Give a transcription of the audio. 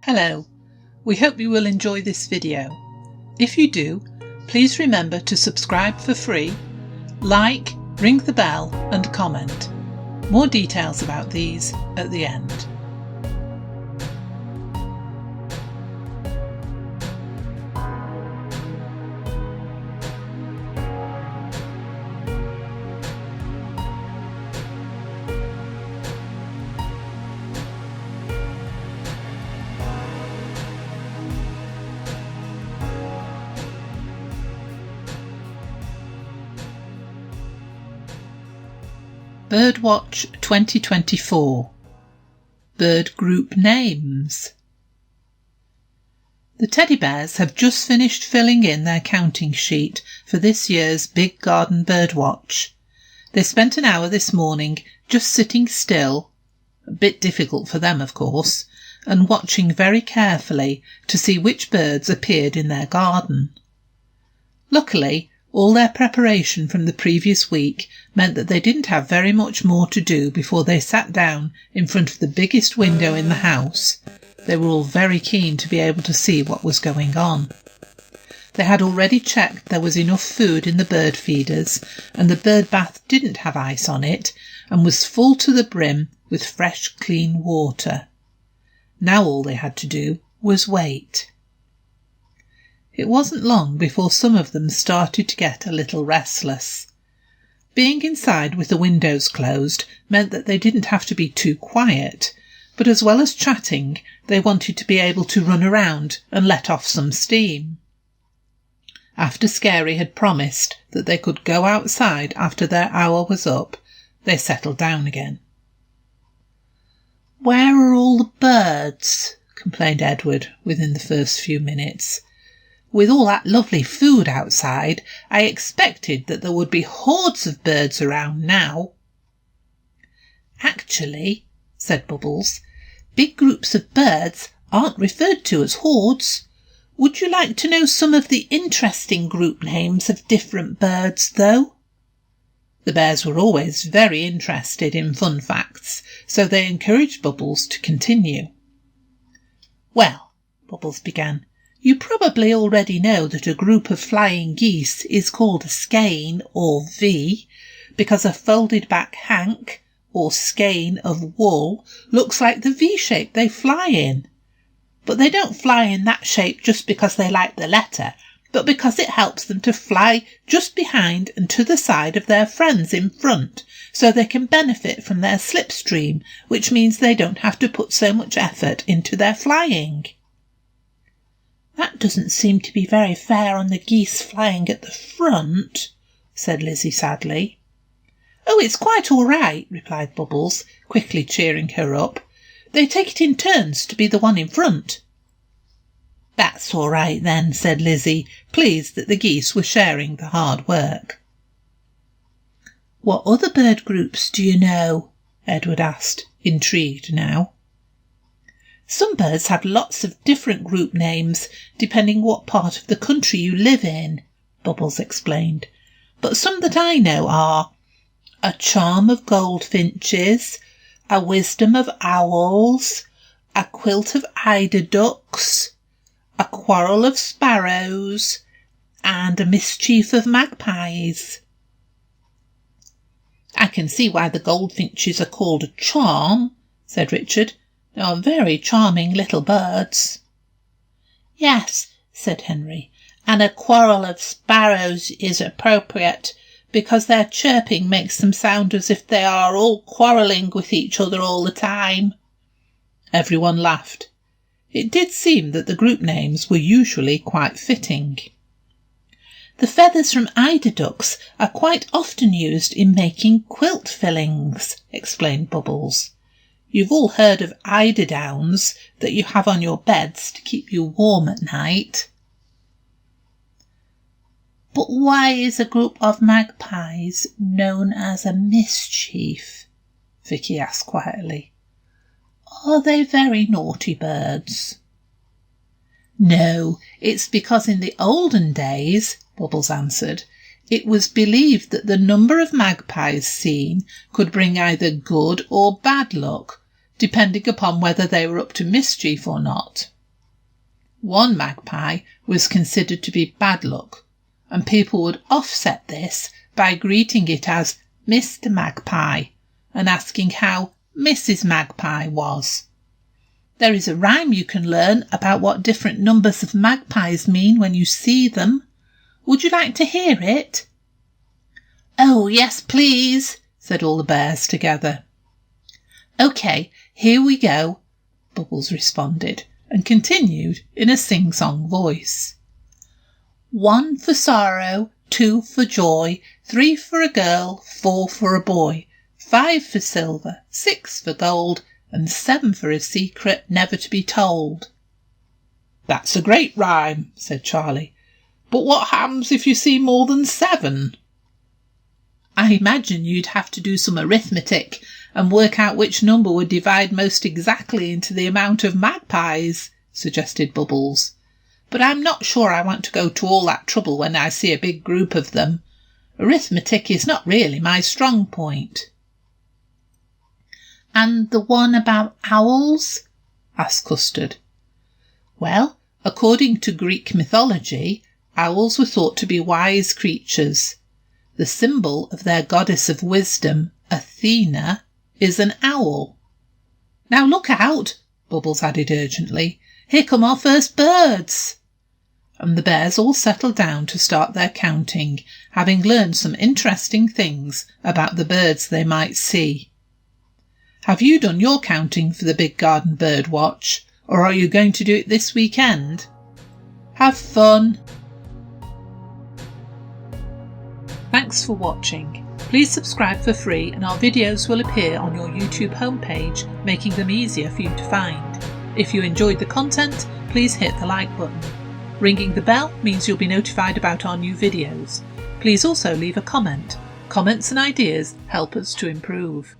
Hello, we hope you will enjoy this video. If you do, please remember to subscribe for free, like, ring the bell and comment. More details about these at the end. BirdWatch 2024 Bird Group Names. The teddy bears have just finished filling in their counting sheet for this year's Big Garden BirdWatch. They spent an hour this morning just sitting still, a bit difficult for them of course, and watching very carefully to see which birds appeared in their garden. Luckily, all their preparation from the previous week meant that they didn't have very much more to do before they sat down in front of the biggest window in the house. They were all very keen to be able to see what was going on. They had already checked there was enough food in the bird feeders, and the bird bath didn't have ice on it and was full to the brim with fresh, clean water. Now all they had to do was wait. It wasn't long before some of them started to get a little restless. Being inside with the windows closed meant that they didn't have to be too quiet, but as well as chatting, they wanted to be able to run around and let off some steam. After Scary had promised that they could go outside after their hour was up, they settled down again. "Where are all the birds?" complained Edward within the first few minutes. "With all that lovely food outside, I expected that there would be hordes of birds around now." "Actually," said Bubbles, "big groups of birds aren't referred to as hordes. Would you like to know some of the interesting group names of different birds, though?" The bears were always very interested in fun facts, so they encouraged Bubbles to continue. "Well," Bubbles began, "you probably already know that a group of flying geese is called a skein, or V, because a folded back hank, or skein of wool, looks like the V shape they fly in. But they don't fly in that shape just because they like the letter, but because it helps them to fly just behind and to the side of their friends in front, so they can benefit from their slipstream, which means they don't have to put so much effort into their flying." "That doesn't seem to be very fair on the geese flying at the front," said Lizzie sadly. "Oh, it's quite all right," replied Bubbles, quickly cheering her up. "They take it in turns to be the one in front." "That's all right then," said Lizzie, pleased that the geese were sharing the hard work. "What other bird groups do you know?" Edward asked, intrigued now. "Some birds have lots of different group names, depending what part of the country you live in," Bubbles explained. "But some that I know are a charm of goldfinches, a wisdom of owls, a quilt of eider ducks, a quarrel of sparrows, and a mischief of magpies." "I can see why the goldfinches are called a charm," said Richard. "They are very charming little birds." "Yes," said Henry, "and a quarrel of sparrows is appropriate, because their chirping makes them sound as if they are all quarrelling with each other all the time." Everyone laughed. It did seem that the group names were usually quite fitting. "The feathers from eider ducks are quite often used in making quilt fillings," explained Bubbles. "You've all heard of eider downs that you have on your beds to keep you warm at night." "But why is a group of magpies known as a mischief?" Vicky asked quietly. "Are they very naughty birds?" "No, it's because in the olden days," Bubbles answered, "it was believed that the number of magpies seen could bring either good or bad luck, depending upon whether they were up to mischief or not." One magpie was considered to be bad luck, and people would offset this by greeting it as Mr. Magpie and asking how Mrs. Magpie was. There is a rhyme you can learn about what different numbers of magpies mean when you see them. Would you like to hear it? Oh, yes, please, said all the bears together. OK, here we go, Bubbles responded, and continued in a sing-song voice. 1 for sorrow, 2 for joy, 3 for a girl, 4 for a boy, 5 for silver, 6 for gold, and 7 for a secret never to be told. That's a great rhyme, said Charlie, but what happens if you see more than 7? I imagine you'd have to do some arithmetic and work out which number would divide most exactly into the amount of magpies, suggested Bubbles. But I'm not sure I want to go to all that trouble when I see a big group of them. Arithmetic is not really my strong point. And the one about owls? asked Custard. Well, according to Greek mythology, owls were thought to be wise creatures. The symbol of their goddess of wisdom, Athena, is an owl. Now look out, Bubbles added urgently. Here come our first birds. And the bears all settled down to start their counting, having learned some interesting things about the birds they might see. Have you done your counting for the Big Garden BirdWatch, or are you going to do it this weekend? Have fun! Thanks for watching. Please subscribe for free and our videos will appear on your YouTube homepage, making them easier for you to find. If you enjoyed the content, please hit the like button. Ringing the bell means you'll be notified about our new videos. Please also leave a comment. Comments and ideas help us to improve.